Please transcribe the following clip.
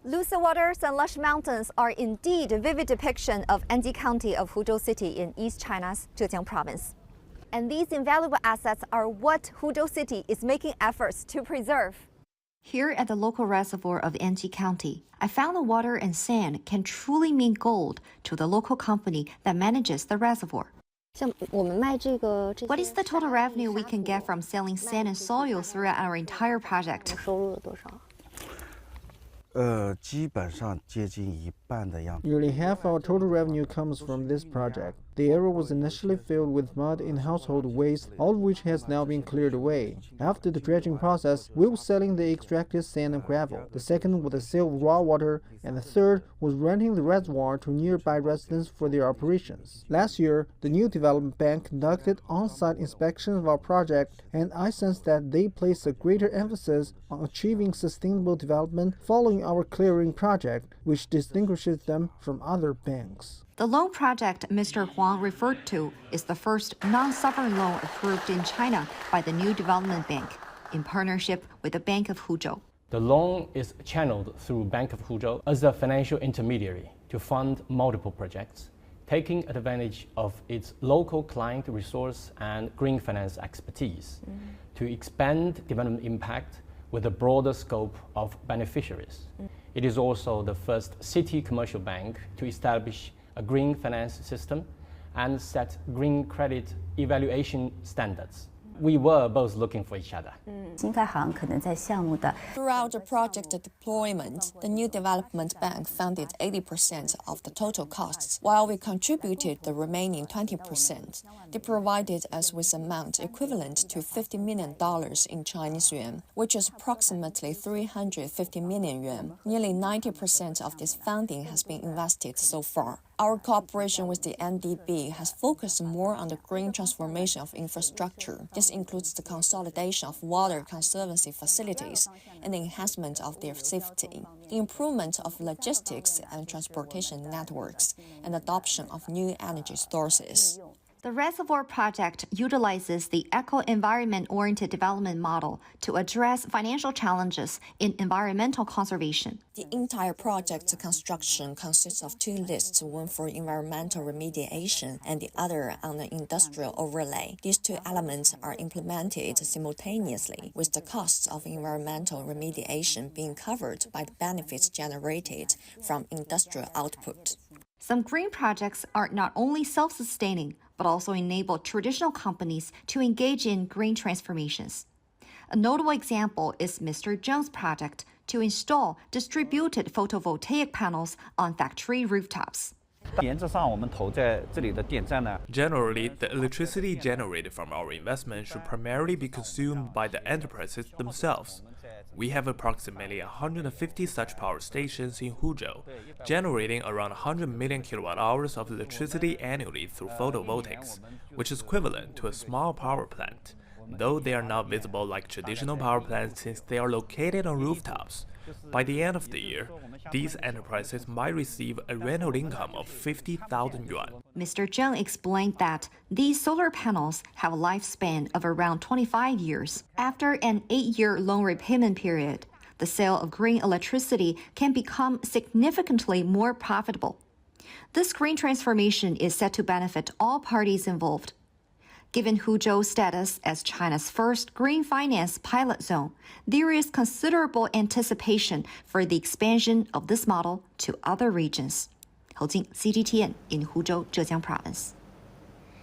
Lucid waters and lush mountains are indeed a vivid depiction of ND County of Huzhou City in East China's Zhejiang Province. And these invaluable assets are what Huzhou City is making efforts to preserve. Here at the local reservoir of ND County, I found the water and sand can truly mean gold to the local company that manages the reservoir. What is the total revenue we can get from selling sand and soil throughout our entire project? 基本上接近一半的样子。 Nearly half our total revenue comes from this project. The area was initially filled with mud and household waste, all of which has now been cleared away. After the dredging process, we were selling the extracted sand and gravel. The second was the sale of raw water, and the third was renting the reservoir to nearby residents for their operations. Last year, the new development bank conducted on-site inspections of our project, and I sensed that they placed a greater emphasis on achieving sustainable development following our clearing project, which distinguishes them from other banks. The loan project Mr. Huang referred to is the first non-sovereign loan approved in China by the New Development Bank, in partnership with the Bank of Huzhou. The loan is channeled through Bank of Huzhou as a financial intermediary to fund multiple projects, taking advantage of its local client resource and green finance expertise to expand development impact with a broader scope of beneficiaries. It is also the first city commercial bank to establish a green finance system and set green credit evaluation standards. We were both looking for each other. Throughout the project deployment, the New Development Bank funded 80% of the total costs, while we contributed the remaining 20%. They provided us with an amount equivalent to $50 million in Chinese yuan, which is approximately 350 million yuan. Nearly 90% of this funding has been invested so far. Our cooperation with the NDB has focused more on the green transformation of infrastructure. This includes the consolidation of water conservancy facilities and the enhancement of their safety, the improvement of logistics and transportation networks, and adoption of new energy sources. The reservoir project utilizes the eco-environment-oriented development model to address financial challenges in environmental conservation. The entire project construction consists of two lists, one for environmental remediation and the other on the industrial overlay. These two elements are implemented simultaneously, with the costs of environmental remediation being covered by the benefits generated from industrial output. Some green projects are not only self-sustaining, but also enable traditional companies to engage in green transformations. A notable example is Mr. Zheng's project to install distributed photovoltaic panels on factory rooftops. Generally, the electricity generated from our investment should primarily be consumed by the enterprises themselves. We have approximately 150 such power stations in Huzhou, generating around 100 million kilowatt-hours of electricity annually through photovoltaics, which is equivalent to a small power plant, though they are not visible like traditional power plants since they are located on rooftops. By the end of the year, these enterprises might receive a rental income of 50,000 yuan. Mr. Zheng explained that these solar panels have a lifespan of around 25 years. After an 8-year loan repayment period, the sale of green electricity can become significantly more profitable. This green transformation is set to benefit all parties involved. Given Huzhou's status as China's first green finance pilot zone, there is considerable anticipation for the expansion of this model to other regions. 侯静 CGTN in Huzhou, Zhejiang Province.